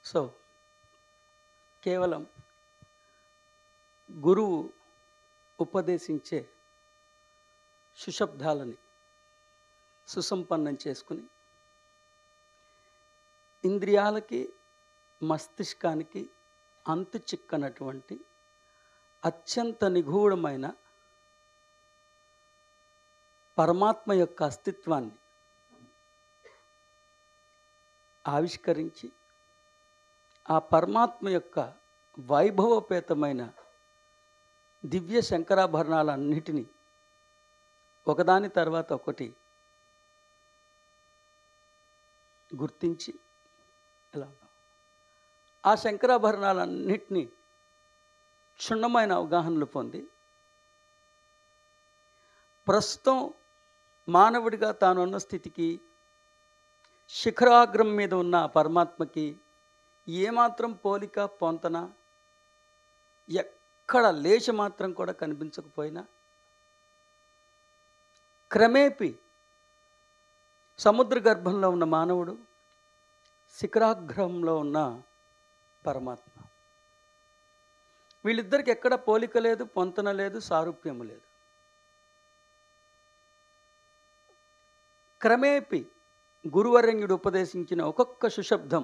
So కేవలం గురువు ఉపదేశించే సుశబ్దాలని సుసంపన్నం చేసుకుని ఇంద్రియాలకి మస్తిష్కానికి అంతు చిక్కనటువంటి అత్యంత నిగూఢమైన పరమాత్మ యొక్క అస్తిత్వాన్ని ఆవిష్కరించి ఆ పరమాత్మ యొక్క వైభవపేతమైన దివ్య శంకరాభరణాలన్నిటినీ ఒకదాని తర్వాత ఒకటి గుర్తించి ఎలా ఆ శంకరాభరణాలన్నిటినీ క్షుణ్ణమైన అవగాహనలు పొంది ప్రస్తుతం మానవుడిగా తానున్న స్థితికి శిఖరాగ్రం మీద ఉన్న పరమాత్మకి ఏమాత్రం పోలిక పొంతన ఎక్కడ లేశ మాత్రం కూడా కనిపించకపోయినా క్రమేపీ సముద్ర గర్భంలో ఉన్న మానవుడు శిఖరాగ్రంలో ఉన్న పరమాత్మ వీళ్ళిద్దరికి ఎక్కడ పోలిక లేదు, పొంతన లేదు, సారూప్యము లేదు. క్రమేపీ గురువరేణ్యుడు ఉపదేశించిన ఒక్కొక్క సుశబ్దం,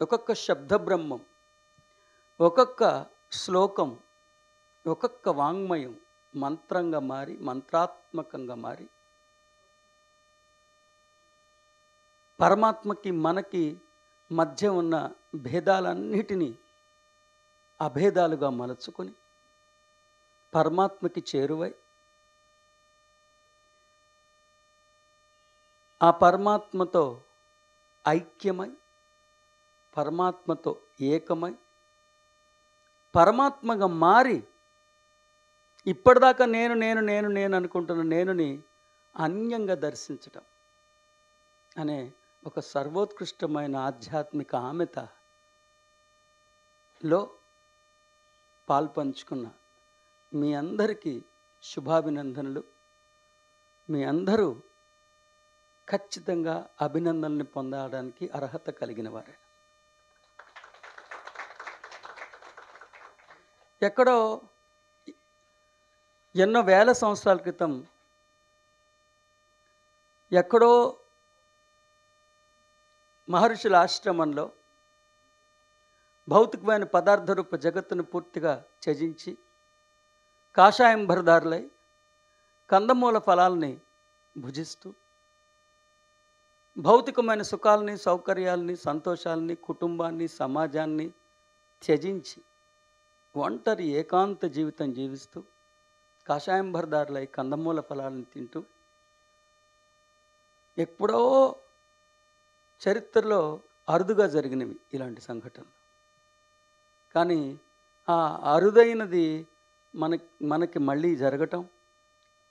ఒక్కొక్క శబ్ద బ్రహ్మం, ఒక్కొక్క శ్లోకం, ఒక్కొక్క వాంగ్మయం మంత్రంగా మారి, మంత్రాత్మకంగా మారి పరమాత్మకి మనకి మధ్య ఉన్న భేదాలన్నిటినీ అభేదాలుగా మలుచుకొని పరమాత్మకి చేరువై ఆ పరమాత్మతో ఐక్యమై, పరమాత్మతో ఏకమై, పరమాత్మగా మారి ఇప్పటిదాకా నేను నేను నేను నేను అనుకుంటున్న నేనుని అన్యంగా దర్శించటం అనే ఒక సర్వోత్కృష్టమైన ఆధ్యాత్మిక ఆమెతలో పాల్పంచుకున్న మీ అందరికీ శుభాభినందనలు. మీ అందరూ ఖచ్చితంగా అభినందనల్ని పొందడానికి అర్హత కలిగిన వారే. ఎక్కడో ఎన్నో వేల సంవత్సరాల క్రితం ఎక్కడో మహర్షుల ఆశ్రమంలో భౌతికమైన పదార్థ రూప జగత్తును పూర్తిగా త్యజించి కాషాయం భరదారులై కందమూల ఫలాల్ని భుజిస్తూ భౌతికమైన సుఖాలని, సౌకర్యాలని, సంతోషాలని, కుటుంబాన్ని, సమాజాన్ని త్యజించి ఒంటరి ఏకాంత జీవితం జీవిస్తూ కాషాయం భరదారులై కందమూల ఫలాలను తింటూ ఎప్పుడో చరిత్రలో అరుదుగా జరిగినవి ఇలాంటి సంఘటనలు. కానీ ఆ అరుదైనది మనకి మళ్ళీ జరగటం,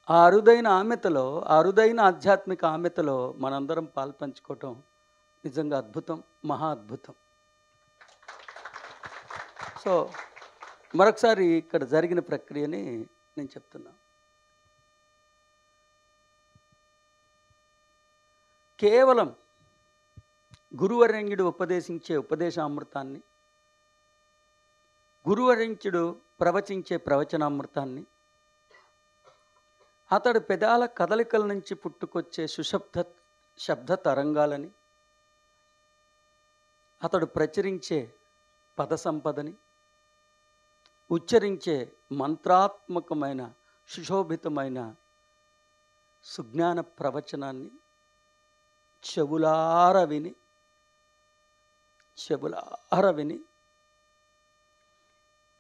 ఆ అరుదైన ఆమెతలో, ఆ అరుదైన ఆధ్యాత్మిక ఆమెతలో మనందరం పాల్పంచుకోవటం నిజంగా అద్భుతం, మహా అద్భుతం. సో మరొకసారి ఇక్కడ జరిగిన ప్రక్రియని నేను చెప్తున్నా. కేవలం గురువరేణ్యుడు ఉపదేశించే ఉపదేశామృతాన్ని, గురువరేణ్యుడు ప్రవచించే ప్రవచనామృతాన్ని, అతడు పెదాల కదలికల నుంచి పుట్టుకొచ్చే శబ్ద తరంగాలని, అతడు ప్రచురించే పద సంపదని, ఉచ్చరించే మంత్రాత్మకమైన సుశోభితమైన సుజ్ఞాన ప్రవచనాన్ని చెవులార విని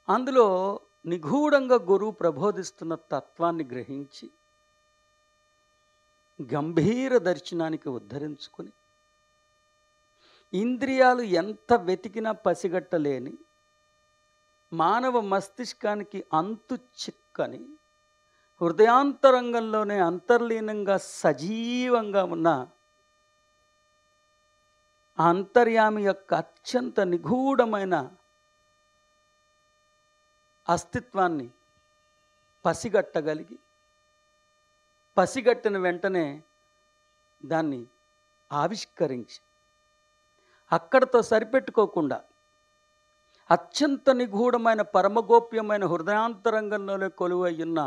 అందులో నిగూఢంగా గురువు ప్రబోధిస్తున్న తత్వాన్ని గ్రహించి గంభీర దర్శనానికి ఉద్ధరించుకుని ఇంద్రియాలు ఎంత వెతికినా పసిగట్టలేని మానవ మస్తిష్కానికి అంతు చిక్కని హృదయాంతరంగంలోనే అంతర్లీనంగా సజీవంగా ఉన్న అంతర్యామి యొక్క అత్యంత నిగూఢమైన అస్తిత్వాన్ని పసిగట్టగలిగి, పసిగట్టిన వెంటనే దాన్ని ఆవిష్కరించి అక్కడితో సరిపెట్టుకోకుండా అత్యంత నిగూఢమైన పరమగోప్యమైన హృదయాంతరంగంలోనే కొలువై ఉన్న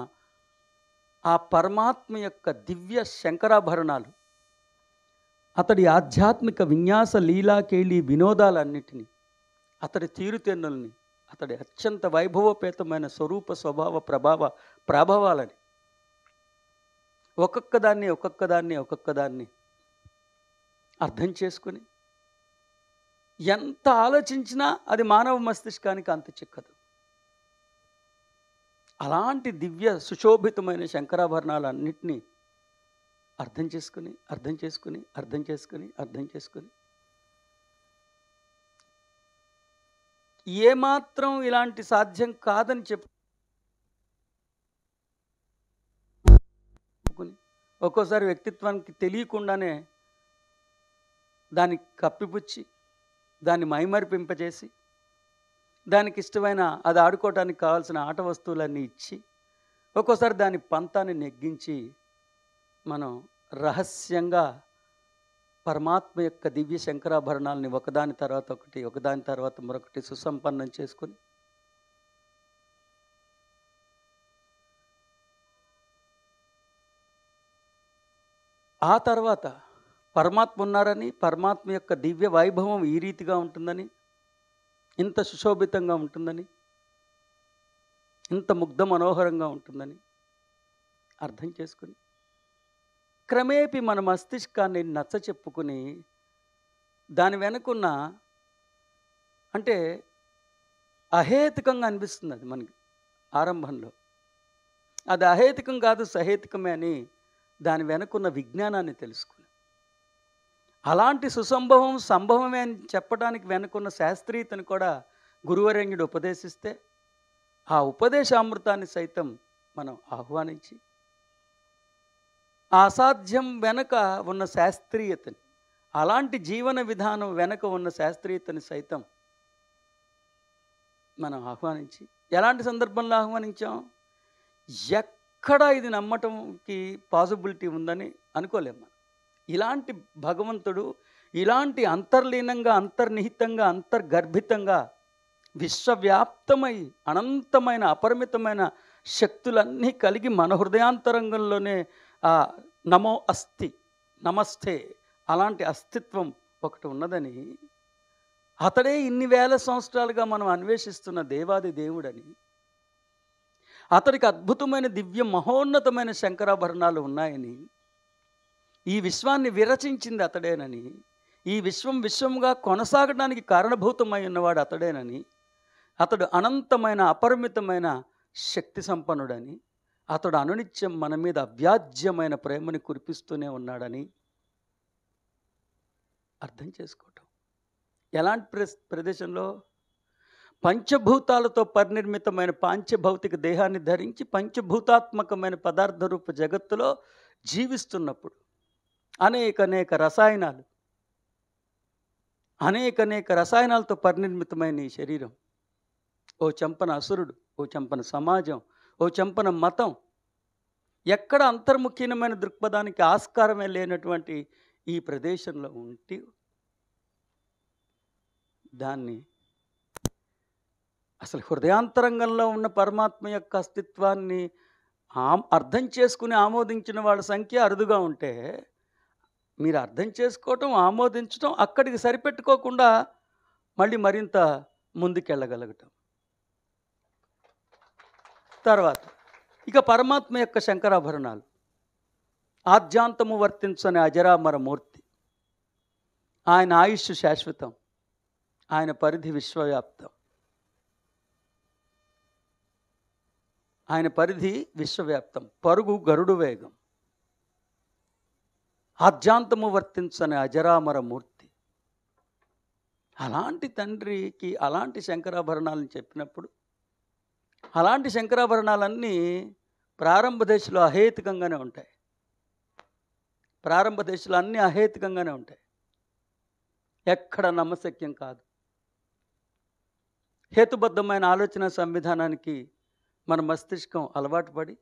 ఆ పరమాత్మ యొక్క దివ్య శంకరాభరణాలు, అతడి ఆధ్యాత్మిక విన్యాస లీలాకేళి వినోదాలన్నిటినీ, అతడి తీరుతెన్నుల్ని, అతడి అత్యంత వైభవోపేతమైన స్వరూప స్వభావ ప్రభావాలని ఒక్కొక్కదాన్ని అర్థం చేసుకుని ఎంత ఆలోచించినా అది మానవ మస్తిష్కానికి అంత చిక్కదు. అలాంటి దివ్య సుశోభితమైన శంకరాభరణాలన్నింటినీ అర్థం చేసుకుని ఏమాత్రం ఇలాంటి సాధ్యం కాదని చెప్పుకుని ఒక్కోసారి వ్యక్తిత్వానికి తెలియకుండానే దాన్ని కప్పిపుచ్చి, దాన్ని మైమరిపింపజేసి, దానికి ఇష్టమైన అది ఆడుకోవడానికి కావాల్సిన ఆట వస్తువులన్నీ ఇచ్చి, ఒక్కోసారి దాని పంతాన్ని నెగ్గించి మనం రహస్యంగా పరమాత్మ యొక్క దివ్య శంకరాభరణాలని ఒకదాని తర్వాత మరొకటి సుసంపన్నం చేసుకుని ఆ తర్వాత పరమాత్మ ఉన్నారని, పరమాత్మ యొక్క దివ్య వైభవం ఈ రీతిగా ఉంటుందని, ఇంత సుశోభితంగా ఉంటుందని, ఇంత ముగ్ధ మనోహరంగా ఉంటుందని అర్థం చేసుకుని క్రమేపీ మన మస్తిష్కాన్ని నచ్చ చెప్పుకుని దాని వెనుకున్న అంటే అహేతుకంగా అనిపిస్తుంది అది మనకి ఆరంభంలో. అది అహేతుకం కాదు, సహేతుకమే అని దాని వెనుకున్న విజ్ఞానాన్ని తెలుసుకుని, అలాంటి సంభవమే అని చెప్పడానికి వెనుకున్న శాస్త్రీయతను కూడా గురువరేణ్యుడు ఉపదేశిస్తే ఆ ఉపదేశామృతాన్ని సైతం మనం ఆహ్వానించి ఆ అసాధ్యం వెనక ఉన్న శాస్త్రీయతని, అలాంటి జీవన విధానం వెనక ఉన్న శాస్త్రీయతని సైతం మనం ఆహ్వానించి, ఎలాంటి సందర్భంలో ఆహ్వానించాం? ఎక్కడ ఇది నమ్మటంకి పాసిబిలిటీ ఉందని అనుకోలేము మనం. ఇలాంటి భగవంతుడు ఇలాంటి అంతర్లీనంగా, అంతర్నిహితంగా, అంతర్గర్భితంగా విశ్వవ్యాప్తమై అనంతమైన అపరిమితమైన శక్తులన్నీ కలిగి మన హృదయాంతరంగంలోనే ఆ నమో అస్తి, నమస్తే అలాంటి అస్తిత్వం ఒకటి ఉన్నదని, అతడే ఇన్ని వేల సంవత్సరాలుగా మనం అన్వేషిస్తున్న దేవాది దేవుడని, అతడికి అద్భుతమైన దివ్య మహోన్నతమైన శంకరాభరణాలు ఉన్నాయని, ఈ విశ్వాన్ని విరచించింది అతడేనని, ఈ విశ్వంగా కొనసాగడానికి కారణభూతమై ఉన్నవాడు అతడేనని, అతడు అనంతమైన అపరిమితమైన శక్తి సంపన్నుడని, అతడు అనునిత్యం మన మీద అవ్యాజ్యమైన ప్రేమని కురిపిస్తూనే ఉన్నాడని అర్థం చేసుకోవటం. ఎలాంటి ప్రదేశంలో? పంచభూతాలతో పరినిర్మితమైన పాంచభౌతిక దేహాన్ని ధరించి పంచభూతాత్మకమైన పదార్థ రూప జగత్తులో జీవిస్తున్నప్పుడు అనేక రసాయనాలతో పరినిర్మితమైన ఈ శరీరం, ఓ చంపన అసురుడు, ఓ చంపన సమాజం, ఓ చంపన మతం, ఎక్కడ అంతర్ముఖీనమైన దృక్పథానికి ఆస్కారమే లేనటువంటి ఈ ప్రదేశంలో ఉండి దాన్ని అసలు హృదయాంతరంగంలో ఉన్న పరమాత్మ యొక్క అస్తిత్వాన్ని అర్థం చేసుకుని ఆమోదించిన వాళ్ళ సంఖ్య అరుదుగా ఉంటే, మీరు అర్థం చేసుకోవటం, ఆమోదించటం, అక్కడికి సరిపెట్టుకోకుండా మళ్ళీ మరింత ముందుకెళ్ళగలగటం. తర్వాత ఇక పరమాత్మ యొక్క శంకరాభరణాలు, ఆద్యాంతము వర్తించని అజరామర మూర్తి. ఆయన ఆయుష్ శాశ్వతం, ఆయన పరిధి విశ్వవ్యాప్తం, పరుగు గరుడు వేగం. ఆద్యాంతము వర్తించని అజరామర మూర్తి. అలాంటి తండ్రికి అలాంటి శంకరాభరణాలను చెప్పినప్పుడు, అలాంటి శంకరాభరణాలన్నీ ప్రారంభ దశలో అహేతుకంగానే ఉంటాయి. అన్నీ అహేతుకంగానే ఉంటాయి. ఎక్కడ నమ్మశక్యం కాదు. హేతుబద్ధమైన ఆలోచన సంవిధానానికి మన మస్తిష్కం అలవాటు పడి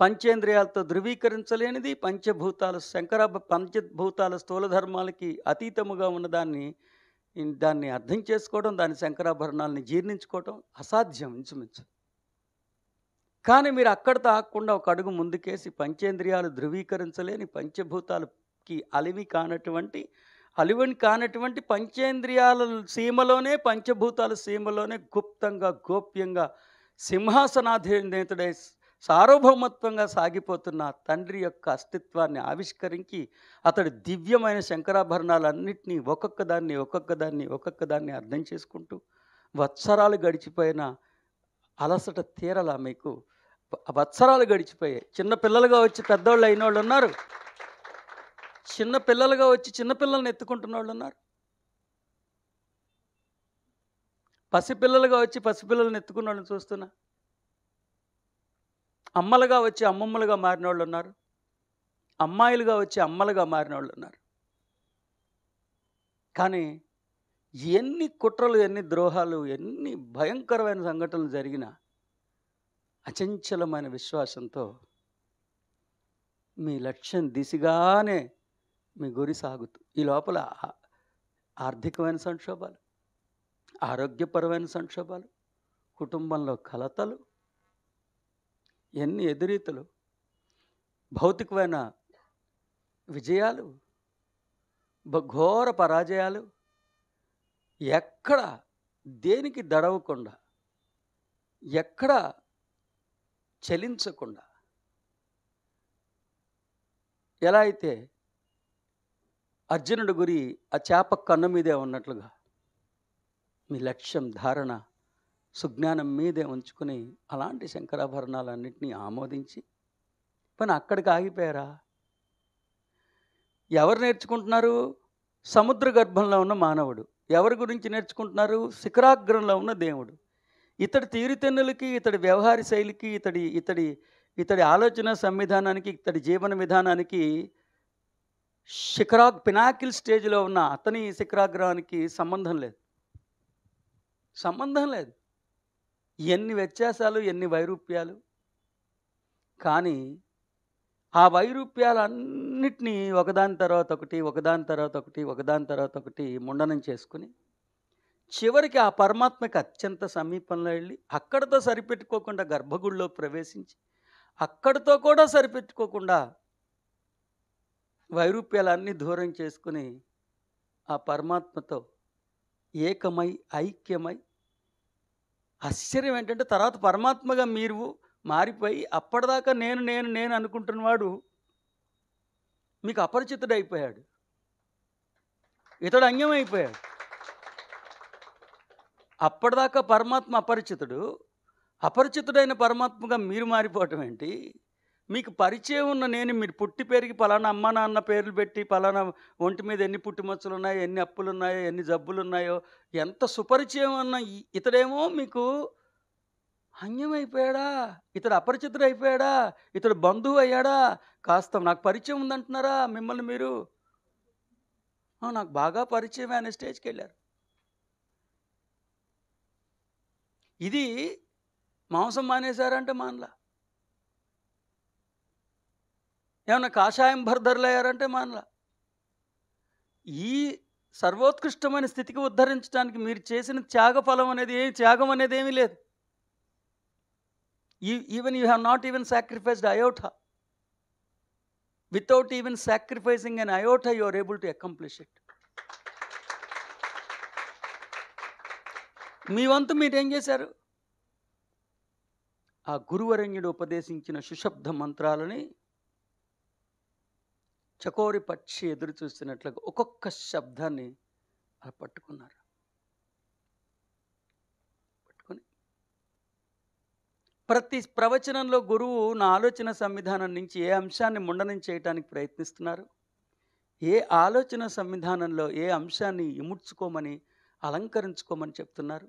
పంచేంద్రియాలతో ధృవీకరించలేనిది, పంచభూతాల స్థూల ధర్మాలకి అతీతముగా ఉన్నదాన్ని దాన్ని అర్థం చేసుకోవడం, దాని శంకరాభరణాలని జీర్ణించుకోవడం అసాధ్యం ఇంచుమించు. కానీ మీరు అక్కడితో ఆగకుండా ఒక అడుగు ముందుకేసి పంచేంద్రియాలు ధృవీకరించలేని పంచభూతాలకి అలివని కానటువంటి పంచేంద్రియాల సీమలోనే, పంచభూతాల సీమలోనే గుప్తంగా గోప్యంగా సింహాసనాధినేతుడై సార్వభౌమత్వంగా సాగిపోతున్న తండ్రి యొక్క అస్తిత్వాన్ని ఆవిష్కరించి అతడి దివ్యమైన శంకరాభరణాలన్నింటినీ ఒక్కొక్కదాన్ని అర్థం చేసుకుంటూ వత్సరాలు గడిచిపోయిన అలసట తీరలా మీకు వత్సరాలు గడిచిపోయాయి. చిన్నపిల్లలుగా వచ్చి పెద్దోళ్ళు అయిన వాళ్ళు ఉన్నారు, చిన్నపిల్లలుగా వచ్చి చిన్నపిల్లల్ని ఎత్తుకుంటున్న వాళ్ళు ఉన్నారు, పసిపిల్లలుగా వచ్చి పసిపిల్లల్ని ఎత్తుకున్న వాళ్ళని చూస్తున్నా, అమ్మలుగా వచ్చి అమ్మమ్మలుగా మారిన వాళ్ళు ఉన్నారు, అమ్మాయిలుగా వచ్చి అమ్మలుగా మారిన వాళ్ళు ఉన్నారు. కానీ ఎన్ని కుట్రలు, ఎన్ని ద్రోహాలు, ఎన్ని భయంకరమైన సంఘటనలు జరిగినా అచంచలమైన విశ్వాసంతో మీ లక్ష్యం దిశగానే మీ గురి సాగుతూ ఈ లోపల ఆర్థికమైన సంక్షోభాలు, ఆరోగ్యపరమైన సంక్షోభాలు, కుటుంబంలో కలతలు, ఎన్ని ఎదురీతలు, భౌతికమైన విజయాలు, ఘోర పరాజయాలు, ఎక్కడ దేనికి దడవకుండా, ఎక్కడ చలించకుండా, ఎలా అయితే అర్జునుడి గురి ఆ చేప కన్ను మీదే ఉన్నట్లుగా మీ లక్ష్యం ధారణ సుజ్ఞానం మీదే ఉంచుకుని అలాంటి శంకరాభరణాలన్నింటినీ ఆమోదించి పని అక్కడికి ఆగిపోయారా? ఎవరు నేర్చుకుంటున్నారు? సముద్ర గర్భంలో ఉన్న మానవుడు. ఎవరి గురించి నేర్చుకుంటున్నారు? శిఖరాగ్రంలో ఉన్న దేవుడు. ఇతడి తీరుతెన్నులకి, ఇతడి వ్యవహార శైలికి, ఇతడి ఆలోచన సంవిధానానికి, ఇతడి జీవన విధానానికి పినాకిల్ స్టేజ్లో ఉన్న అతని శిఖరాగ్రహానికి సంబంధం లేదు. ఎన్ని వ్యత్యాసాలు, ఎన్ని వైరూప్యాలు. కానీ ఆ వైరూప్యాలన్నిటినీ ఒకదాని తర్వాత ఒకటి ముండనం చేసుకుని చివరికి ఆ పరమాత్మకి అత్యంత సమీపంలో వెళ్ళి అక్కడితో సరిపెట్టుకోకుండా గర్భగుడిలో ప్రవేశించి అక్కడితో కూడా సరిపెట్టుకోకుండా వైరూప్యాలన్నీ దూరం చేసుకుని ఆ పరమాత్మతో ఏకమై ఐక్యమై, ఆశ్చర్యం ఏంటంటే తర్వాత పరమాత్మగా మీరు మారిపోయి అప్పటిదాకా నేను అనుకుంటున్నవాడు మీకు అపరిచితుడైపోయాడు, ఇతడు అన్యమైపోయాడు. అప్పటిదాకా పరమాత్మ అపరిచితుడైన పరమాత్మగా మీరు మారిపోవటం ఏంటి? మీకు పరిచయం ఉన్న నేను మీరు పుట్టి పెరిగి పలానా అమ్మ నాన్న పేర్లు పెట్టి పలానా ఒంటి మీద ఎన్ని పుట్టుమచ్చలు ఉన్నాయో, ఎన్ని అప్పులు ఉన్నాయో, ఎన్ని జబ్బులు ఉన్నాయో, ఎంత సుపరిచయం ఉన్న ఇతడేమో మీకు అన్యమైపోయాడా? ఇతడు అపరిచితుడు అయిపోయాడా? ఇతడు బంధువు అయ్యాడా? కాస్త నాకు పరిచయం ఉందంటున్నారా మిమ్మల్ని మీరు? నాకు బాగా పరిచయమే అనే స్టేజ్కి వెళ్ళారు. ఇది మాంసం మానేశారంటే మానలా, ఏమన్నా కాషాయం భర్ధరులయ్యారంటే మానలా. ఈ సర్వోత్కృష్టమైన స్థితికి ఉద్ధరించడానికి మీరు చేసిన త్యాగం అనేది ఏమీ లేదు. Even you have not even sacrificed iota. Without even sacrificing an iota you are able to accomplish it. మీ వంతు మీరేం చేశారు? ఆ గురువరణ్యుడు ఉపదేశించిన సుశబ్ద మంత్రాలని చకోరి పక్షి ఎదురు చూస్తున్నట్లుగా ఒక్కొక్క శబ్దాన్ని అలా పట్టుకుని ప్రతి ప్రవచనంలో గురువు నా ఆలోచన సంవిధానం నుంచి ఏ అంశాన్ని ముండనం చేయడానికి ప్రయత్నిస్తున్నారు, ఏ ఆలోచన సంవిధానంలో ఏ అంశాన్ని ఇముడ్చుకోమని అలంకరించుకోమని చెప్తున్నారు,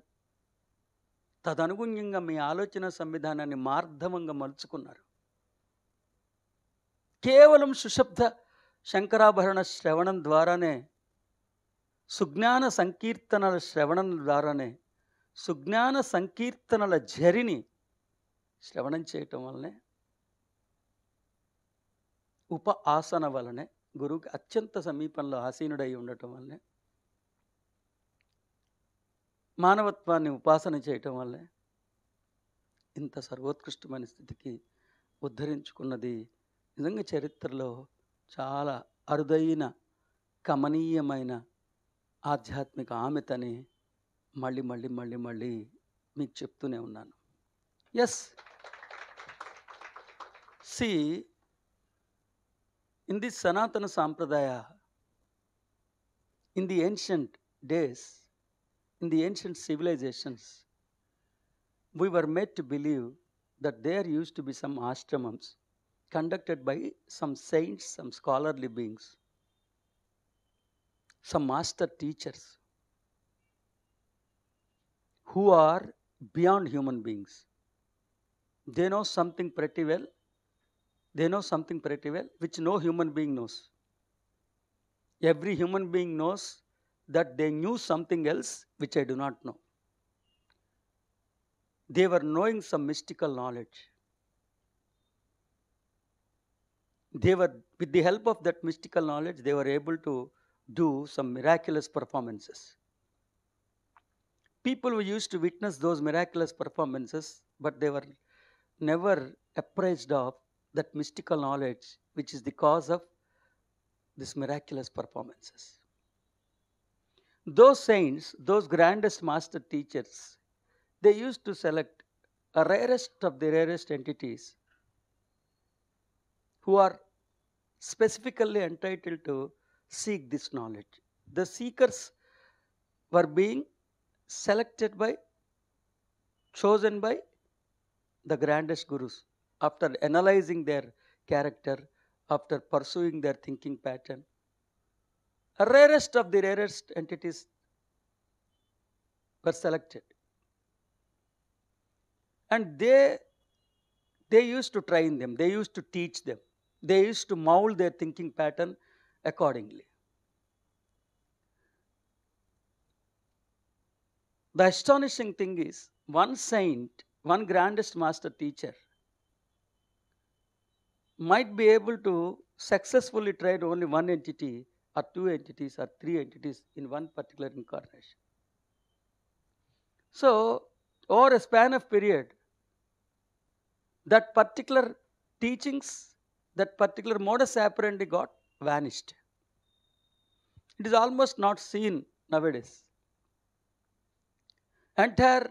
తదనుగుణ్యంగా మీ ఆలోచన సంవిధానాన్ని మార్ధవంగా మలుచుకున్నారు. కేవలం సుశబ్ద శంకరాభరణ శ్రవణం ద్వారానే, సుజ్ఞాన సంకీర్తనల శ్రవణం ద్వారానే, సుజ్ఞాన సంకీర్తనల జరిని శ్రవణం చేయటం వల్లనే, ఉప ఆసన వలనే, గురువుకి అత్యంత సమీపంలో ఆసీనుడై ఉండటం వల్లనే మానవత్వాన్ని ఉపాసన చేయటం వల్లే ఇంత సర్వోత్కృష్టమైన స్థితికి ఉద్ధరించుకున్నది నిజంగా చరిత్రలో చాలా అరుదైన కమనీయమైన ఆధ్యాత్మిక ఆమెతని మళ్ళీ మళ్ళీ మళ్ళీ మళ్ళీ మీకు చెప్తూనే ఉన్నాను. ఎస్, సి ఇన్ దిస్ సనాతన సాంప్రదాయ, in the ancient days, in the ancient civilizations, we were made to believe that there used to be some ashramams conducted by some saints, some scholarly beings, some master teachers who are beyond human beings. They know something pretty well. They know something pretty well which no human being knows. Every human being knows that they knew something else which I do not know. They were knowing some mystical knowledge. They were, with the help of that mystical knowledge, they were able to do some miraculous performances. People who used to witness those miraculous performances, but they were never apprised of that mystical knowledge which is the cause of these miraculous performances. Those saints, those grandest master teachers, they used to select a rarest of the rarest entities who are specifically entitled to seek this knowledge. The seekers were being selected by, chosen by the grandest gurus after analyzing their character, after pursuing their thinking pattern. A rarest of the rarest entities were selected. And they used to train them, they used to teach them, they used to mold their thinking pattern accordingly. The astonishing thing is, one saint, one grandest master teacher might be able to successfully train only one entity or two entities or three entities in one particular incarnation. So, over a span of period, that particular teachings, that particular modus operandi got vanished. It is almost not seen nowadays. Entire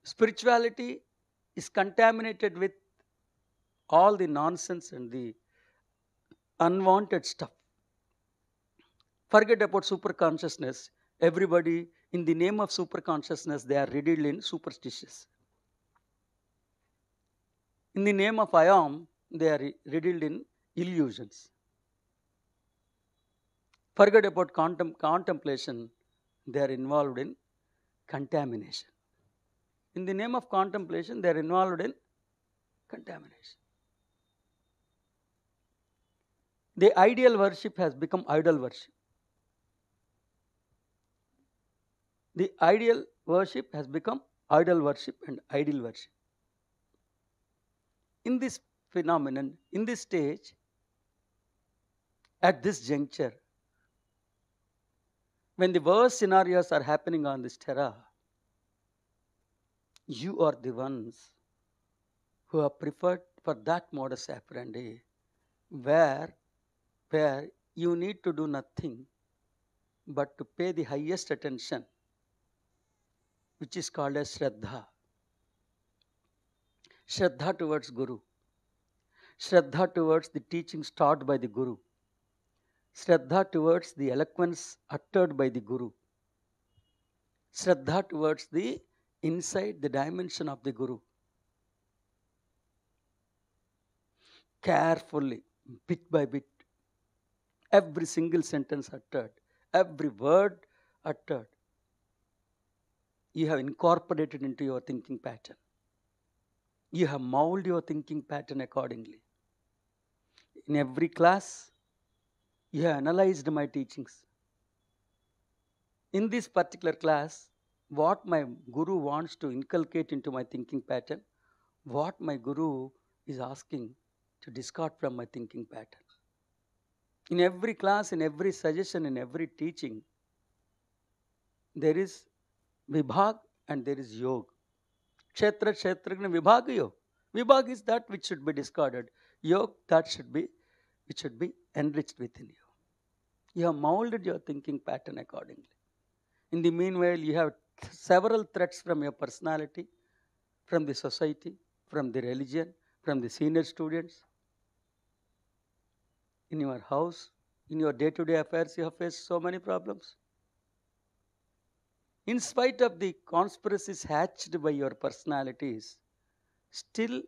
spirituality is contaminated with all the nonsense and the unwanted stuff. Forget about super consciousness. Everybody, in the name of super consciousness, they are riddled in superstitious. In the name of I am, they are riddled in illusions. Forget about contemplation. They are involved in contamination. In the name of contemplation, they are involved in contamination. The ideal worship has become idol worship. The ideal worship has become idol worship and ideal worship. In this phenomenon, in this stage, at this juncture, when the worst scenarios are happening on this terra, you are the ones who are preferred for that modus operandi where you need to do nothing but to pay the highest attention, which is called as Shraddha. Shraddha towards Guru. Shraddha towards the teachings taught by the Guru. Shraddha towards the eloquence uttered by the Guru. Shraddha towards the inside the dimension of the Guru. Carefully, bit by bit, every single sentence uttered, every word uttered, you have incorporated into your thinking pattern. You have molded your thinking pattern accordingly. In every class, you have analyzed my teachings. In this particular class, what my Guru wants to inculcate into my thinking pattern, what my Guru is asking to discard from my thinking pattern. In every class, in every suggestion, in every teaching, there is Vibhag and there is Yog. Kshetra, Kshetragna, Vibhag, Yog. Vibhag is that which should be discarded. Yog, that which should be enriched within you. You have molded your thinking pattern accordingly. In the meanwhile, you have several threats from your personality, from the society, from the religion, from the senior students. In your house, in your day-to-day affairs, you have faced so many problems. In spite of the conspiracies hatched by your personalities, still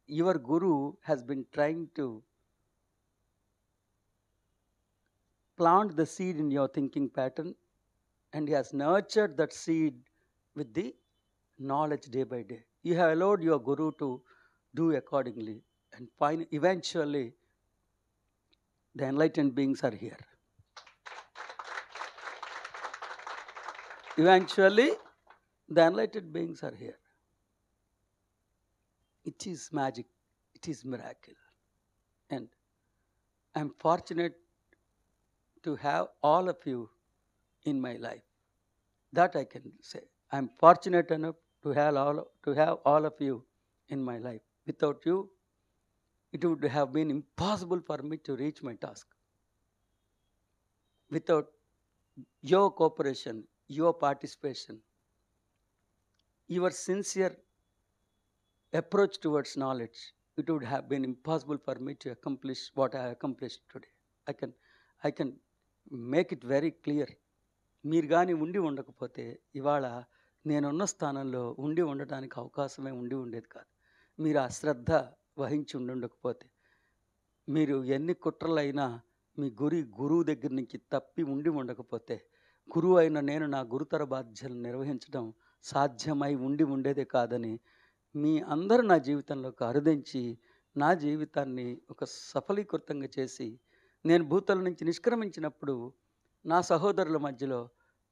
your guru has been trying to plant the seed in your thinking pattern, and he has nurtured that seed with the knowledge day by day. You have allowed your guru to do accordingly, and eventually the enlightened beings are here. Eventually the enlightened beings are here. It is magic, it is miracle, and I am fortunate to have all of you in my life. That I can say. I am fortunate enough to have all of you in my life. Without you, it would have been impossible for me to reach my task. Without your cooperation, your participation, your sincere approach towards knowledge, it would have been impossible for me to accomplish what I accomplished today. I can make it very clear. మీరు కానీ ఉండి ఉండకపోతే ఇవాళ నేనున్న స్థానంలో ఉండి ఉండటానికి అవకాశమే ఉండేది కాదు. మీరు ఆ శ్రద్ధ వహించి ఉండకపోతే, మీరు ఎన్ని కుట్రలైనా మీ గురువు దగ్గర నుంచి తప్పి ఉండి ఉండకపోతే, గురువు అయిన నేను నా గురుతర బాధ్యతలను నిర్వహించడం సాధ్యమై ఉండేదే కాదని మీ అందరూ నా జీవితంలోకి అరుదించి నా జీవితాన్ని ఒక సఫలీకృతంగా చేసి నేను భూతల నుంచి నిష్క్రమించినప్పుడు నా సహోదరుల మధ్యలో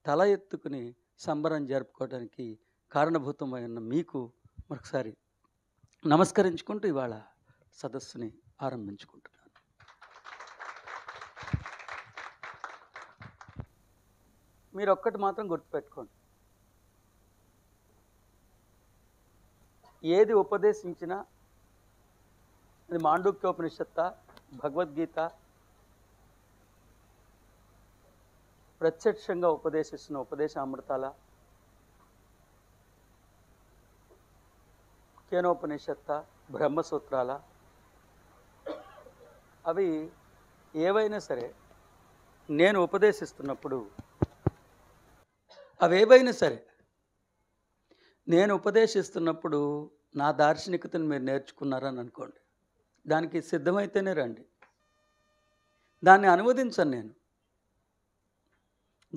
తల ఎత్తుకుని సంబరం జరుపుకోవడానికి కారణభూతమై ఉన్న మీకు మరొకసారి నమస్కరించుకుంటూ ఇవాళ సదస్సుని ఆరంభించుకుంటున్నాను. మీరు ఒక్కటి మాత్రం గుర్తుపెట్టుకోండి, ఏది ఉపదేశించినా అది మాండూక్యోపనిషత్త, భగవద్గీత, ప్రత్యక్షంగా ఉపదేశిస్తున్న ఉపదేశామృతాల, కేనోపనిషత్త, బ్రహ్మసూత్రాల, అవి ఏవైనా సరే నేను ఉపదేశిస్తున్నప్పుడు అవేవైనా సరే నేను ఉపదేశిస్తున్నప్పుడు నా దార్శనికతను మీరు నేర్చుకున్నారని అనుకోండి, దానికి సిద్ధమైతేనే రండి. దాన్ని అనువదించను నేను,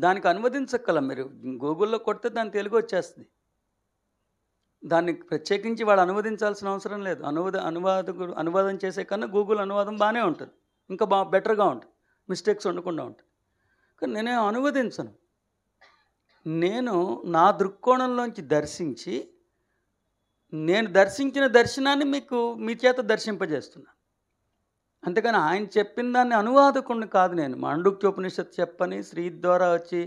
దానికి అనువదించగల మీరు గూగుల్లో కొడితే దాని తెలుగు వచ్చేస్తుంది. దాన్ని ప్రత్యేకించి వాడు అనువదించాల్సిన అవసరం లేదు. అనువాదం చేసే కన్నా గూగుల్ అనువాదం బాగానే ఉంటుంది, ఇంకా బెటర్గా ఉంటుంది, మిస్టేక్స్ ఉండకుండా ఉంటుంది. కానీ నేనేం అనువదించను, నేను నా దృక్కోణంలోంచి దర్శించి నేను దర్శించిన దర్శనాన్ని మీకు మీ చేత దర్శింపజేస్తున్నాను. అంతేకాని ఆయన చెప్పిన దాన్ని అనువాదకుండా కాదు. నేను మాండూక్యోపనిషత్తు చెప్పని, శ్రీ ద్వారా వచ్చి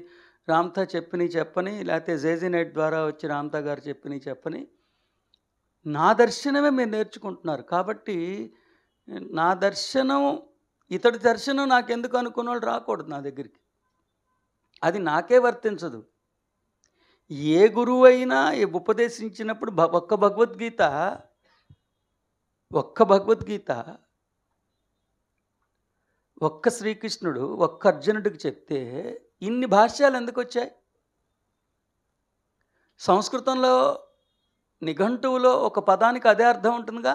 రామ్తా చెప్పని, లేకపోతే జేజీనైట్ ద్వారా వచ్చి రామ్తా గారు చెప్పని నా దర్శనమే మీరు నేర్చుకుంటున్నారు. కాబట్టి నా దర్శనం ఇతడి దర్శనం నాకెందుకు అనుకున్న వాళ్ళు రాకూడదు నా దగ్గరికి, అది నాకే వర్తించదు. ఏ గురువు అయినా ఉపదేశించినప్పుడు ఒక్క భగవద్గీత ఒక్క శ్రీకృష్ణుడు ఒక్క అర్జునుడికి చెప్తే ఇన్ని భాష్యాలు ఎందుకు వచ్చాయి? సంస్కృతంలో నిఘంటువులో ఒక పదానికి అదే అర్థం ఉంటుందిగా,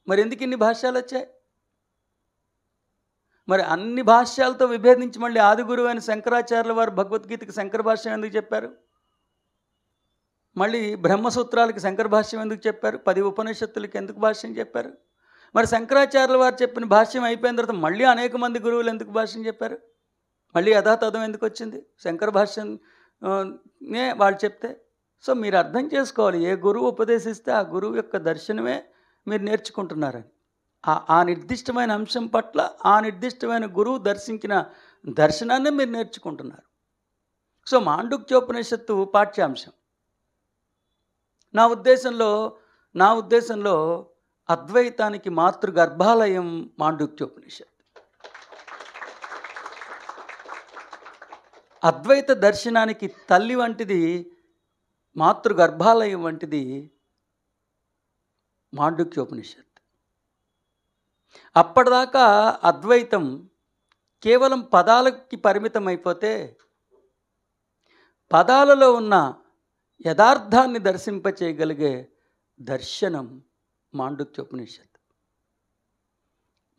మరి ఎందుకు ఇన్ని భాష్యాలు వచ్చాయి? మరి అన్ని భాష్యాలతో విభేదించి మళ్ళీ ఆది గురువు అయిన శంకరాచార్యుల వారు భగవద్గీతకి శంకర భాష్యం ఎందుకు చెప్పారు? మళ్ళీ బ్రహ్మసూత్రాలకి శంకర భాష్యం ఎందుకు చెప్పారు? 10 ఉపనిషత్తులకి ఎందుకు భాష్యం చెప్పారు? మరి శంకరాచార్యుల వారు చెప్పిన భాష్యం అయిపోయిన తర్వాత మళ్ళీ అనేక మంది గురువులు ఎందుకు భాష్యం చెప్పారు? మళ్ళీ యథాతథం ఎందుకు వచ్చింది? శంకర భాష్యం వాళ్ళు చెప్తే. సో మీరు అర్థం చేసుకోవాలి, ఏ గురువు ఉపదేశిస్తే ఆ గురువు యొక్క దర్శనమే మీరు నేర్చుకుంటున్నారని. ఆ నిర్దిష్టమైన అంశం పట్ల ఆ నిర్దిష్టమైన గురువు దర్శించిన దర్శనాన్నే మీరు నేర్చుకుంటున్నారు. సో మాండుక్యోపనిషత్తు పాఠ్యాంశం. నా ఉద్దేశంలో అద్వైతానికి మాతృగర్భాలయం మాండుక్యోపనిషత్తు. అద్వైత దర్శనానికి తల్లి వంటిది, మాతృగర్భాలయం వంటిది మాండుక్యోపనిషత్తు. అప్పటిదాకా అద్వైతం కేవలం పదాలకి పరిమితం అయిపోతే, పదాలలో ఉన్న యథార్థాన్ని దర్శింపచేయగలిగే దర్శనం మాండుక్యోపనిషత్తు.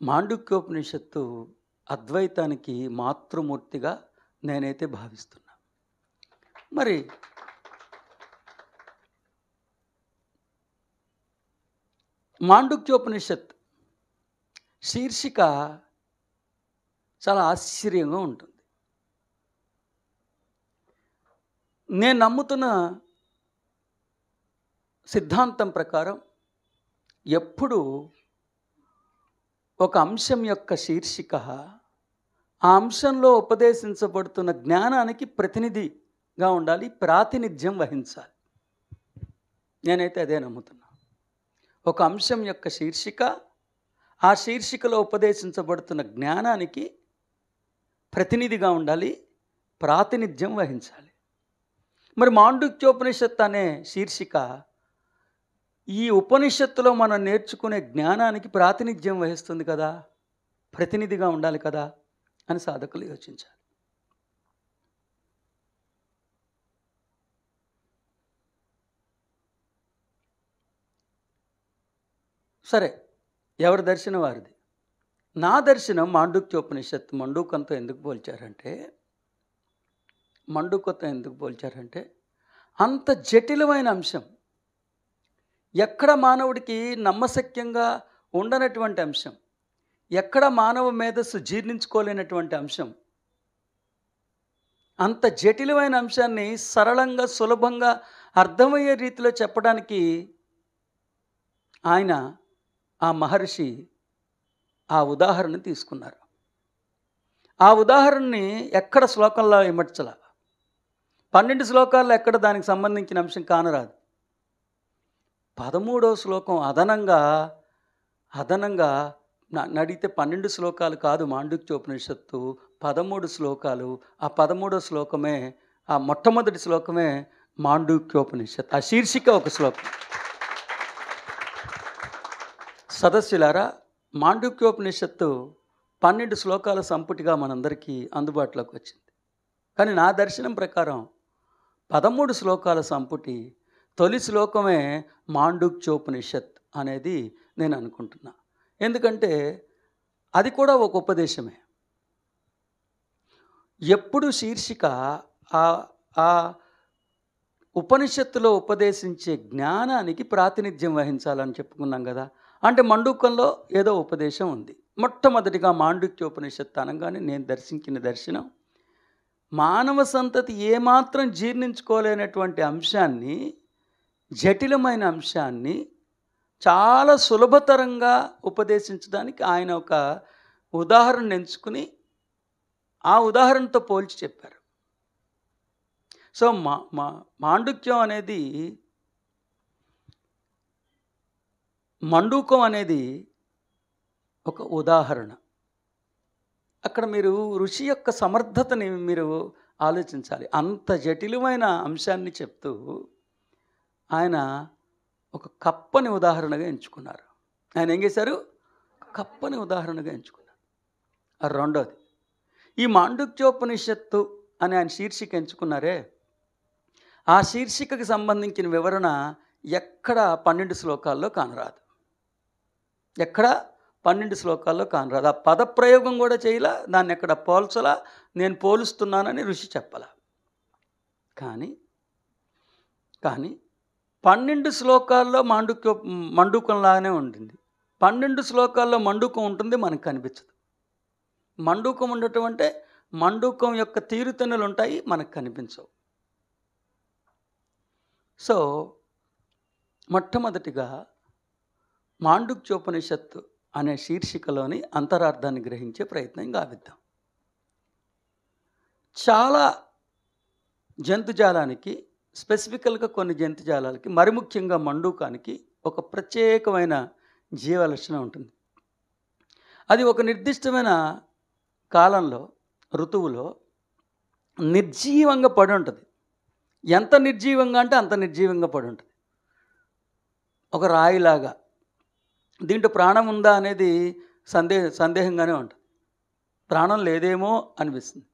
మాండుక్యోపనిషత్తు అద్వైతానికి మాతృమూర్తిగా నేనైతే భావిస్తున్నా. మరి మాండుక్యోపనిషత్ శీర్షిక చాలా ఆశ్చర్యంగా ఉంటుంది. నేను నమ్ముతున్న సిద్ధాంతం ప్రకారం ఎప్పుడు ఒక అంశం యొక్క శీర్షిక ఆ అంశంలో ఉపదేశించబడుతున్న జ్ఞానానికి ప్రతినిధిగా ఉండాలి, ప్రాతినిధ్యం వహించాలి. నేనైతే అదే నమ్ముతున్నా. ఒక అంశం యొక్క శీర్షిక ఆ శీర్షికలో ఉపదేశించబడుతున్న జ్ఞానానికి ప్రతినిధిగా ఉండాలి, ప్రాతినిధ్యం వహించాలి. మరి మాండుక్యోపనిషత్తు అనే శీర్షిక ఈ ఉపనిషత్తులో మనం నేర్చుకునే జ్ఞానానికి ప్రాతినిధ్యం వహిస్తుంది కదా, ప్రతినిధిగా ఉండాలి కదా అని సాధకులు యోచించాలి. సరే, ఎవరి దర్శనం వారిది. నా దర్శనం మాండుక్యోపనిషత్తు మండూకంతో ఎందుకు పోల్చారంటే అంత జటిలమైన అంశం, ఎక్కడ మానవుడికి నమ్మశక్యంగా ఉండనటువంటి అంశం, ఎక్కడ మానవ మేధస్సు జీర్ణించుకోలేనటువంటి అంశం, అంత జటిలమైన అంశాన్ని సరళంగా సులభంగా అర్థమయ్యే రీతిలో చెప్పడానికి ఆ మహర్షి ఆ ఉదాహరణ తీసుకున్నారు. ఆ ఉదాహరణని ఎక్కడ శ్లోకంలో ఇమర్చల, 12 శ్లోకాల్లో ఎక్కడ దానికి సంబంధించిన అంశం కానరాదు. 13వ శ్లోకం అదనంగా అడిగితే 12 శ్లోకాలు కాదు మాండుక్యోపనిషత్తు, 13 శ్లోకాలు. ఆ 13వ శ్లోకమే, ఆ మొట్టమొదటి శ్లోకమే మాండుక్యోపనిషత్తు. ఆ శీర్షిక ఒక శ్లోకం. సదస్సులారా, మాండుక్యోపనిషత్తు 12 శ్లోకాల సంపుటిగా మనందరికీ అందుబాటులోకి వచ్చింది. కానీ నా దర్శనం ప్రకారం 13 శ్లోకాల సంపుటి, తొలి శ్లోకమే మాండుక్యోపనిషత్ అనేది నేను అనుకుంటున్నా. ఎందుకంటే అది కూడా ఒక ఉపదేశమే. ఎప్పుడు శీర్షిక ఆ ఉపనిషత్తులో ఉపదేశించే జ్ఞానానికి ప్రాతినిధ్యం వహించాలని చెప్పుకున్నాం కదా. అంటే మండూకంలో ఏదో ఉపదేశం ఉంది. మొట్టమొదటిగా మాండుక్యోపనిషత్తు అనగానే నేను దర్శించిన దర్శనం, మానవ సంతతి ఏమాత్రం జీర్ణించుకోలేనటువంటి అంశాన్ని, జటిలమైన అంశాన్ని చాలా సులభతరంగా ఉపదేశించడానికి ఆయన ఒక ఉదాహరణ ఎంచుకుని ఆ ఉదాహరణతో పోల్చి చెప్పారు. సో మాండుక్యం అనేది, మండూకం అనేది ఒక ఉదాహరణ. అక్కడ మీరు ఋషి యొక్క సమర్థతని మీరు ఆలోచించాలి. అంత జటిలమైన అంశాన్ని చెప్తూ ఆయన ఒక కప్పని ఉదాహరణగా ఎంచుకున్నారు. ఆయన ఏం చేశారు? కప్పని ఉదాహరణగా ఎంచుకున్నారు. రెండోది, ఈ మాండుక్యోపనిషత్తు అని ఆయన శీర్షిక ఎంచుకున్నారే, ఆ శీర్షికకి సంబంధించిన వివరణ ఎక్కడ 12 శ్లోకాల్లో కానరాదు. ఎక్కడ 12 శ్లోకాల్లో కానరాదు. ఆ పదప్రయోగం కూడా చేయలా, దాన్ని ఎక్కడ పోల్చలా, నేను పోలుస్తున్నానని ఋషి చెప్పలా. కానీ 12 శ్లోకాల్లో మండూకంలాగానే ఉంటుంది. 12 శ్లోకాల్లో మండూకం ఉంటుంది, మనకు కనిపించదు. మండూకం ఉండటం అంటే మండూకం యొక్క తీరుతెన్నులు ఉంటాయి, మనకు కనిపించవు. సో మొట్టమొదటిగా మాండుక్యోపనిషత్తు అనే శీర్షికలోని అంతరార్థాన్ని గ్రహించే ప్రయత్నం గావిద్దాం. చాలా జంతుజాలానికి, స్పెసిఫికల్‌గా కొన్ని జంతుజాలాలకి, మరి ముఖ్యంగా మండూకానికి ఒక ప్రత్యేకమైన జీవ లక్షణం ఉంటుంది. అది ఒక నిర్దిష్టమైన కాలంలో, ఋతువులో నిర్జీవంగా పడి ఉంటుంది. ఎంత నిర్జీవంగా అంటే అంత నిర్జీవంగా పడి ఉంటుంది. ఒక రాయిలాగా. దీంట్లో ప్రాణం ఉందా అనేది సందేహంగానే ఉంటుంది. ప్రాణం లేదేమో అనిపిస్తుంది.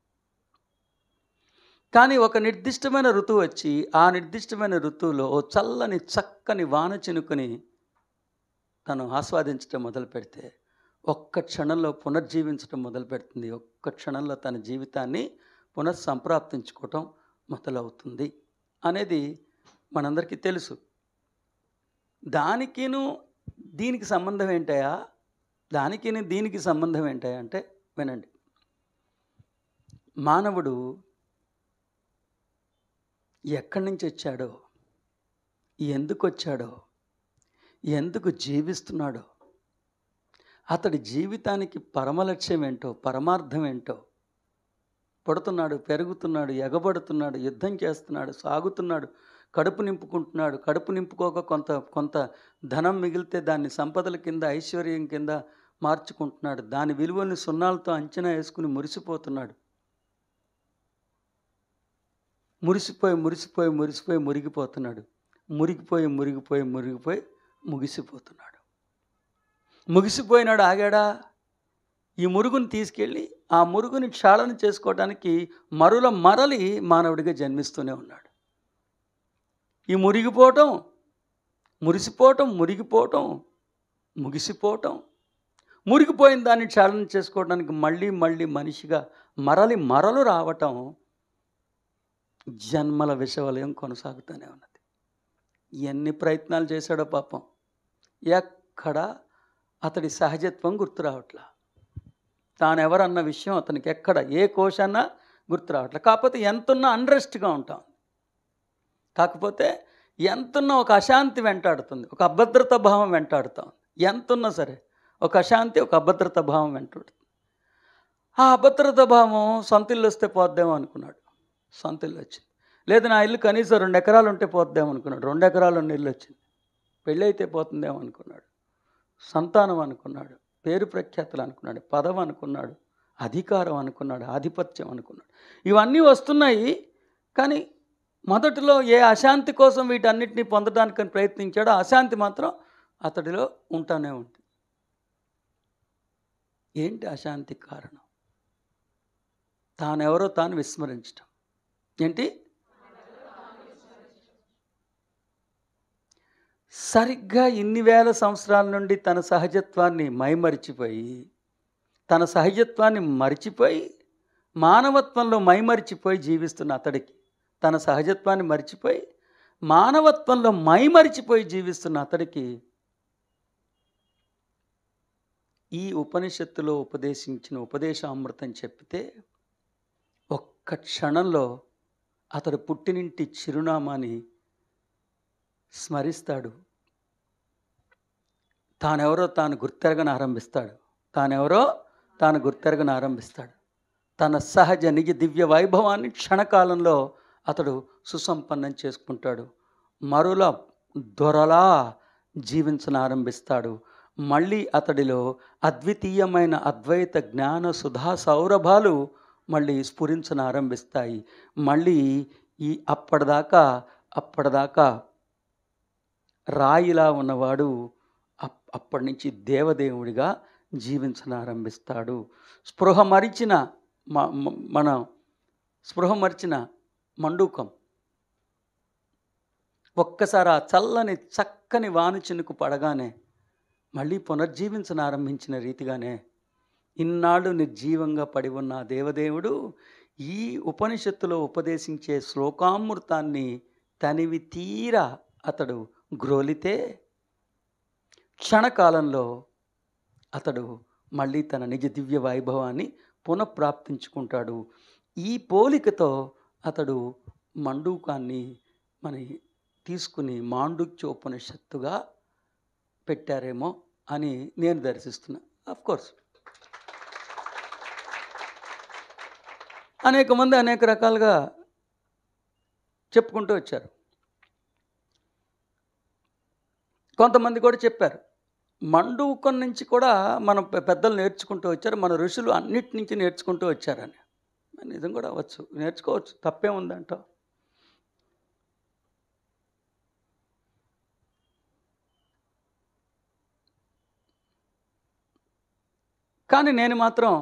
కానీ ఒక నిర్దిష్టమైన ఋతువు వచ్చి, ఆ నిర్దిష్టమైన ఋతువులో ఓ చల్లని చక్కని వాన చినుకుని తను ఆస్వాదించడం మొదలుపెడితే, ఒక్క క్షణంలో పునర్జీవించడం మొదలుపెడుతుంది. ఒక్క క్షణంలో తన జీవితాన్ని పునఃసంప్రాప్తించుకోవటం మొదలవుతుంది అనేది మనందరికీ తెలుసు. దానికిను దీనికి సంబంధం ఏంటయ్యా? దానికిని దీనికి సంబంధం ఏంటయ్యా అంటే వినండి. మానవుడు ఎక్కడి నుంచి వచ్చాడో, ఎందుకు వచ్చాడో, ఎందుకు జీవిస్తున్నాడో, అతడి జీవితానికి పరమలక్ష్యం ఏంటో, పరమార్థం ఏంటో, పుడుతున్నాడు, పెరుగుతున్నాడు, ఎగబడుతున్నాడు, యుద్ధం చేస్తున్నాడు, సాగుతున్నాడు, కడుపు నింపుకుంటున్నాడు, కడుపు నింపుకోక కొంత ధనం మిగిలితే దాన్ని సంపదల కింద, ఐశ్వర్యం కింద మార్చుకుంటున్నాడు, దాని విలువని సున్నాలతో అంచనా వేసుకుని మురిసిపోతున్నాడు. మురిగిపోతున్నాడు. మురిగిపోయి ముగిసిపోతున్నాడు. ముగిసిపోయినాడు ఆగాడా? ఈ మురుగుని తీసుకెళ్ళి ఆ మురుగుని క్షాళన చేసుకోవడానికి మరలి మానవుడిగా జన్మిస్తూనే ఉన్నాడు. ఈ మురిగిపోవటం, ముగిసిపోవటం, మురిగిపోయిన దాన్ని క్షాళన చేసుకోవడానికి మళ్ళీ మనిషిగా మరలు రావటం జన్మల విషవలయం కొనసాగుతూనే ఉన్నది. ఎన్ని ప్రయత్నాలు చేశాడో పాపం, ఎక్కడ అతడి సహజత్వం గుర్తు రావట్లా. తానెవరన్న విషయం అతనికి ఎక్కడ ఏ కోశాన్నా గుర్తు రావట్లే. కాకపోతే ఎంతున్నా అన్రెస్ట్గా ఉంటాం. కాకపోతే ఎంతున్నా ఒక అశాంతి వెంటాడుతుంది, ఒక అభద్రత భావం వెంటాడుతాం. ఎంతున్నా సరే ఒక అశాంతి, ఒక అభద్రత భావం వెంటాడుతుంది. ఆ అభద్రత భావం సొంత ఇల్లు వస్తే పోద్దేమో అనుకున్నాడు, సొంత ఇల్లు వచ్చింది. లేదు నా ఇల్లు కనీసం 2 ఎకరాలు ఉంటే పోద్దేమో అనుకున్నాడు, 2 ఎకరాలు ఉన్న ఇల్లు వచ్చింది. పెళ్ళి అయితే పోతుందేమో అనుకున్నాడు, సంతానం అనుకున్నాడు, పేరు ప్రఖ్యాతులు అనుకున్నాడు, పదవి అనుకున్నాడు, అధికారం అనుకున్నాడు, ఆధిపత్యం అనుకున్నాడు. ఇవన్నీ వస్తున్నాయి. కానీ మొదటిలో ఏ అశాంతి కోసం వీటన్నిటిని పొందడానికని ప్రయత్నించాడో అశాంతి మాత్రం అతడిలో ఉంటానే ఉంది. ఏంటి అశాంతి కారణం? తానెవరో తాను విస్మరించటం. ఏంటి? సరిగ్గా ఇన్ని వేల సంవత్సరాల నుండి తన సహజత్వాన్ని మరిచిపోయి మానవత్వంలో మైమరిచిపోయి జీవిస్తున్న అతడికి, తన సహజత్వాన్ని మరిచిపోయి మానవత్వంలో మైమరిచిపోయి జీవిస్తున్న అతడికి ఈ ఉపనిషత్తులో ఉపదేశించిన ఉపదేశామృతం చెప్తే ఒక్క క్షణంలో అతడు పుట్టినింటి చిరునామాని స్మరిస్తాడు. తానెవరో తాను గుర్తెరగని ఆరంభిస్తాడు. తన సహజ నిజ దివ్య వైభవాన్ని క్షణకాలంలో అతడు సుసంపన్నం చేసుకుంటాడు. మరుల దొరలా జీవించనారంభిస్తాడు. మళ్ళీ అతడిలో అద్వితీయమైన అద్వైత జ్ఞాన సుధా సౌరభాలు మళ్ళీ స్ఫురించనారంభిస్తాయి. మళ్ళీ ఈ అప్పటిదాకా రాయిలా ఉన్నవాడు అప్పటి నుంచి దేవదేవుడిగా జీవించనారంభిస్తాడు. స్పృహ మరిచిన మండూకం ఒక్కసారి ఆ చల్లని చక్కని వాను చినుకు పడగానే మళ్ళీ పునర్జీవించనారంభించిన రీతిగానే ఇన్నాళ్ళు నిర్జీవంగా పడి ఉన్న దేవదేవుడు ఈ ఉపనిషత్తులో ఉపదేశించే శ్లోకామృతాన్ని తనివి తీరా అతడు గ్రోలితే క్షణకాలంలో అతడు మళ్ళీ తన నిజ దివ్య వైభవాన్ని పునఃప్రాప్తించుకుంటాడు. ఈ పోలికతో అతడు మండూకాన్ని తీసుకుని మాండుక్యోపనిషత్తుగా పెట్టారేమో అని నేను దర్శిస్తున్నా. ఆఫ్ కోర్స్ అనేక మంది అనేక రకాలుగా చెప్పుకుంటూ వచ్చారు. కొంతమంది కూడా చెప్పారు. మండూకం నుంచి కూడా మనం పెద్దలు నేర్చుకుంటూ వచ్చారు. మన ఋషులు అన్నిటి నుంచి నేర్చుకుంటూ వచ్చారని. నిజం కూడా అవ్వచ్చు, నేర్చుకోవచ్చు, తప్పేముందంటావు. కానీ నేను మాత్రం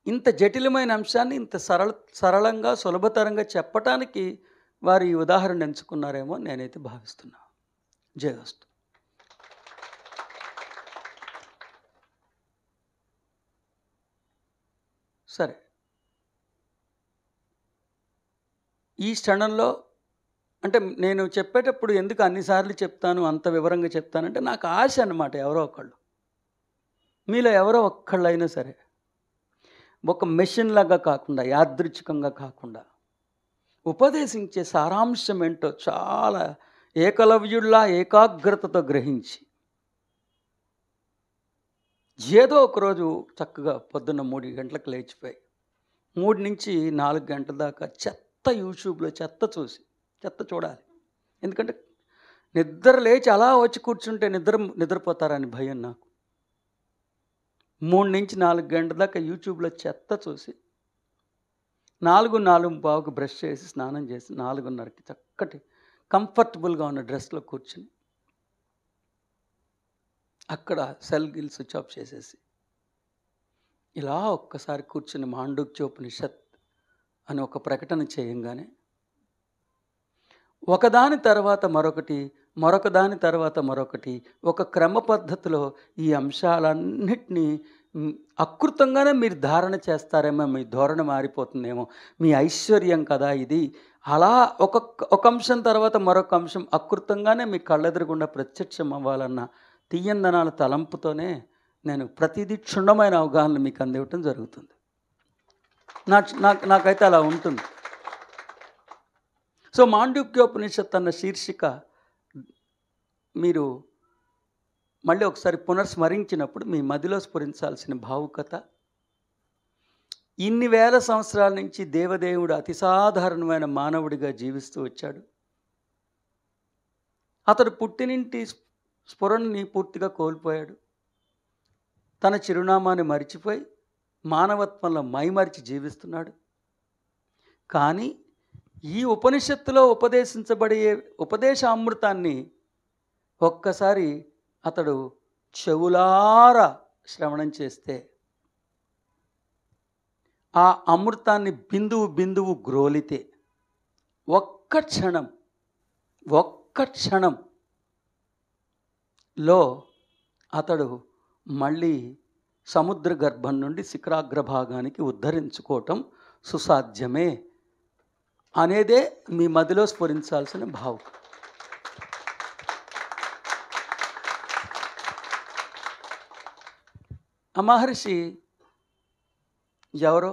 ఇంత జటిలమైన అంశాన్ని ఇంత సరళంగా సులభతరంగా చెప్పటానికి వారు ఈ ఉదాహరణ ఎంచుకున్నారేమో నేనైతే భావిస్తున్నా. జయస్తు. సరే, ఈ క్షణంలో అంటే నేను చెప్పేటప్పుడు ఎందుకు అన్నిసార్లు చెప్తాను, అంత వివరంగా చెప్తానంటే నాకు ఆశ అన్నమాట. ఎవరో ఒకళ్ళు, మీలో ఎవరో ఒక్కళ్ళైనా సరే ఒక మెషిన్ లాగా కాకుండా, యాదృచ్ఛికంగా కాకుండా ఉపదేశించే సారాంశం ఏంటో చాలా ఏకలవ్యుల్లా ఏకాగ్రతతో గ్రహించి ఏదో ఒకరోజు చక్కగా పొద్దున్న 3 గంటలకు లేచిపోయి 3 నుంచి 4 గంటల దాకా చెత్త యూట్యూబ్లో చెత్త చూడాలి. ఎందుకంటే నిద్ర లేచి అలా వచ్చి కూర్చుంటే నిద్రపోతారని భయం నాకు. 3 నుంచి 4 గంటల దాకా యూట్యూబ్లో చెత్త చూసి 4:45కు బ్రష్ చేసి స్నానం చేసి 4:30కి చక్కటి కంఫర్టబుల్గా ఉన్న డ్రెస్లో కూర్చుని అక్కడ సెల్ గిల్ స్విచ్ ఆఫ్ చేసేసి ఇలా ఒక్కసారి కూర్చుని మాండూక్యోపనిషత్ అని ఒక ప్రకటన చేయంగానే ఒకదాని తర్వాత మరొకటి, మరొక దాని తర్వాత మరొకటి, ఒక క్రమ పద్ధతిలో ఈ అంశాలన్నిటినీ అకృతంగానే మీరు ధారణ చేస్తారేమో, మీ ధోరణి మారిపోతుందేమో, మీ ఐశ్వర్యం కదా ఇది. అలా ఒక అంశం తర్వాత మరొక అంశం అకృతంగానే మీ కళ్ళెదురుగుండా ప్రత్యక్షం అవ్వాలన్న తీయందనాల తలంపుతోనే నేను ప్రతిదీ క్షుణ్ణమైన అవగాహనలు మీకు అందివ్వటం జరుగుతుంది. నాకైతే అలా ఉంటుంది. సో మాండూక్యోపనిషత్ అన్న శీర్షిక మీరు మళ్ళీ ఒకసారి పునర్స్మరించినప్పుడు మీ మదిలో స్ఫురించాల్సిన భావుకత, ఇన్ని వేల సంవత్సరాల నుంచి దేవదేవుడు అతి సాధారణమైన మానవుడిగా జీవిస్తూ వచ్చాడు. అతడు పుట్టినింటి స్ఫురణని పూర్తిగా కోల్పోయాడు. తన చిరునామాని మరిచిపోయి మానవత్వంలో మైమరిచి జీవిస్తున్నాడు. కానీ ఈ ఉపనిషత్తులో ఉపదేశించబడే ఉపదేశామృతాన్ని ఒక్కసారి అతడు చెవులారా శ్రవణం చేస్తే ఆ అమృతాన్ని బిందువు గ్రోలితే ఒక్క క్షణంలో అతడు మళ్ళీ సముద్ర గర్భం నుండి శిఖరాగ్రభాగానికి ఉద్ధరించుకోవటం సుసాధ్యమే అనేదే మీ మదిలో స్ఫురించాల్సిన భావం. ఆ మహర్షి ఎవరో,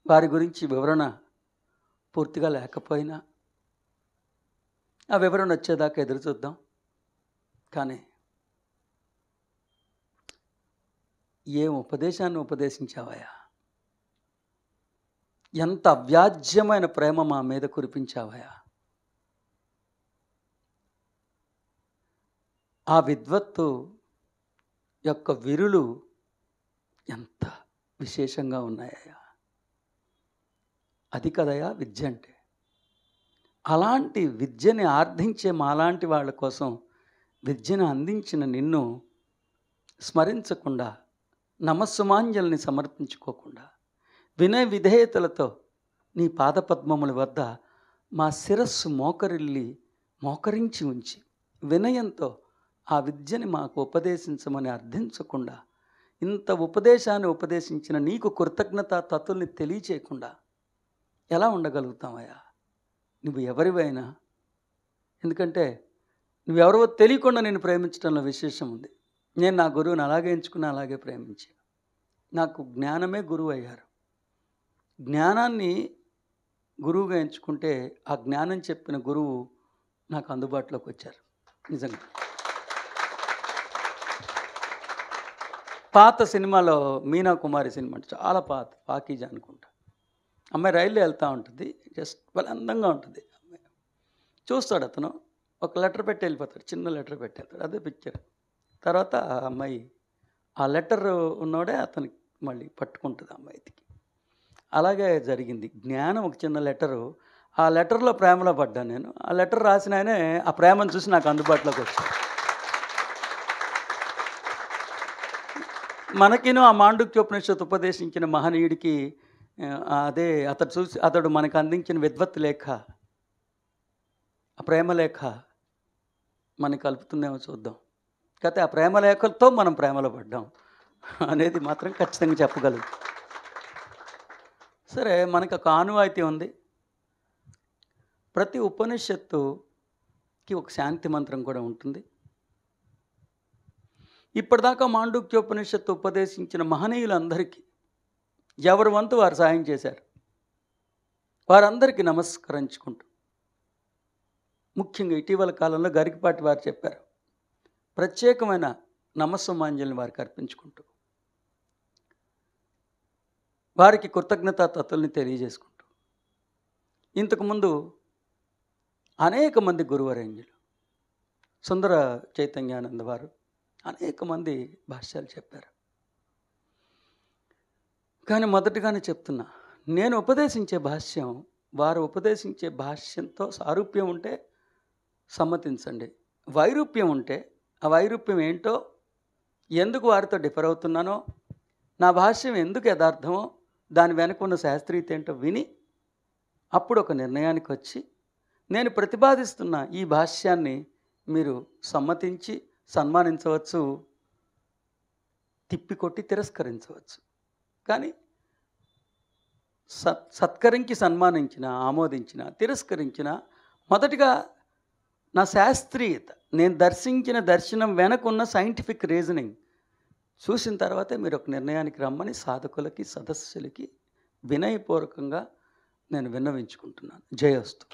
వారి గురించి వివరణ పూర్తిగా లేకపోయినా ఆ వివరణ వచ్చేదాకా ఎదురు చూద్దాం. కానీ ఏం ఉపదేశాన్ని ఉపదేశించావయ్యా, ఎంత అవ్యాజ్యమైన ప్రేమ మా మీద కురిపించావయ్యా. ఆ విద్వత్తు యొక్క విరులు ఎంత విశేషంగా ఉన్నాయా. అది కదయా విద్య అంటే. అలాంటి విద్యని ఆర్ధించే మాలాంటి వాళ్ళ కోసం విద్యను అందించిన నిన్ను స్మరించకుండా, నమస్సుమాంజలిని సమర్పించుకోకుండా, వినయ విధేయతలతో నీ పాదపద్మముల వద్ద మా శిరస్సు మోకరించి ఉంచి వినయంతో ఆ విద్యని మాకు ఉపదేశించమని అర్థించకుండా, ఇంత ఉపదేశాన్ని ఉపదేశించిన నీకు కృతజ్ఞత తత్తుల్ని తెలియచేయకుండా ఎలా ఉండగలుగుతామయ్యా? నువ్వు ఎవరివైనా, ఎందుకంటే నువ్వెవరో తెలియకుండా నేను ప్రేమించడంలో విశేషం ఉంది. నేను నా గురువుని అలాగే ఎంచుకుని అలాగే ప్రేమించాను. నాకు జ్ఞానమే గురువు అయ్యారు. జ్ఞానాన్ని గురువుగా ఎంచుకుంటే ఆ జ్ఞానం చెప్పిన గురువు నాకు అందుబాటులోకి వచ్చారు. నిజంగా పాత సినిమాలో మీనా కుమారి సినిమా అంటే చాలా పాత, పాకీజా అనుకుంటా. అమ్మాయి రైల్లో వెళ్తూ ఉంటుంది, జస్ట్ భలే అందంగా ఉంటుంది అమ్మాయి. చూస్తాడు అతను, ఒక లెటర్ పెట్టి వెళ్ళిపోతాడు, చిన్న లెటర్ పెట్టి వెళ్తాడు, అదే పిక్చర్. తర్వాత ఆ అమ్మాయి ఆ లెటర్ ఉన్నోడే అతనికి మళ్ళీ పట్టుకుంటుంది అమ్మాయికి. అలాగే జరిగింది. జ్ఞానం ఒక చిన్న లెటరు, ఆ లెటర్లో ప్రేమలో పడ్డాను నేను. ఆ లెటర్ రాసిన ఆయనే ఆ ప్రేమను చూసి నాకు అందుబాటులోకి వచ్చాడు. మనకిను ఆ మాండుక్యోపనిషత్తు ఉపదేశించిన మహనీయుడికి అదే అతడు మనకు అందించిన విద్వత్ లేఖ, ఆ ప్రేమ లేఖ మనకి కలుపుతుందేమో చూద్దాం. కాకపోతే ఆ ప్రేమ లేఖలతో మనం ప్రేమలో పడ్డాం అనేది మాత్రం ఖచ్చితంగా చెప్పగలం. సరే, మనకు ఒక ఆనవాయితీ ఉంది. ప్రతి ఉపనిషత్తుకి ఒక శాంతి మంత్రం కూడా ఉంటుంది. ఇప్పటిదాకా మాండుక్యోపనిషత్తు ఉపదేశించిన మహనీయులందరికీ ఎవరి వంతు వారు సాయం చేశారు. వారందరికీ నమస్కరించుకుంటూ, ముఖ్యంగా ఇటీవల కాలంలో గరికపాటి వారు చెప్పారు, ప్రత్యేకమైన నమస్సుమాంజలిని వారికి అర్పించుకుంటూ, వారికి కృతజ్ఞతాతత్తుల్ని తెలియజేసుకుంటూ, ఇంతకుముందు అనేక మంది గురువరేణ్యులు, సుందర చైతన్యానంద వారు అనేక మంది భాష్యాలు చెప్పారు. కానీ మొదటగానే చెప్తున్నా, నేను ఉపదేశించే భాష్యం వారు ఉపదేశించే భాష్యంతో సారూప్యం ఉంటే సమ్మతించండి. వైరూప్యం ఉంటే ఆ వైరూప్యం ఏంటో, ఎందుకు వారితో డిఫర్ అవుతున్నానో, నా భాష్యం ఎందుకు యథార్థమో, దాని వెనక ఉన్న శాస్త్రీయత ఏంటో విని అప్పుడు ఒక నిర్ణయానికి వచ్చి, నేను ప్రతిపాదిస్తున్న ఈ భాష్యాన్ని మీరు సమ్మతించి సన్మానించవచ్చు, తిప్పికొట్టి తిరస్కరించవచ్చు. కానీ సత్కరించి సన్మానించిన, ఆమోదించిన, తిరస్కరించిన, మొదటిగా నా శాస్త్రీయత, నేను దర్శించిన దర్శనం వెనకున్న సైంటిఫిక్ రీజనింగ్ చూసిన తర్వాతే మీరు ఒక నిర్ణయానికి రమ్మని సాధకులకి, సదస్సులకి వినయపూర్వకంగా నేను విన్నవించుకుంటున్నాను. జయోస్తు.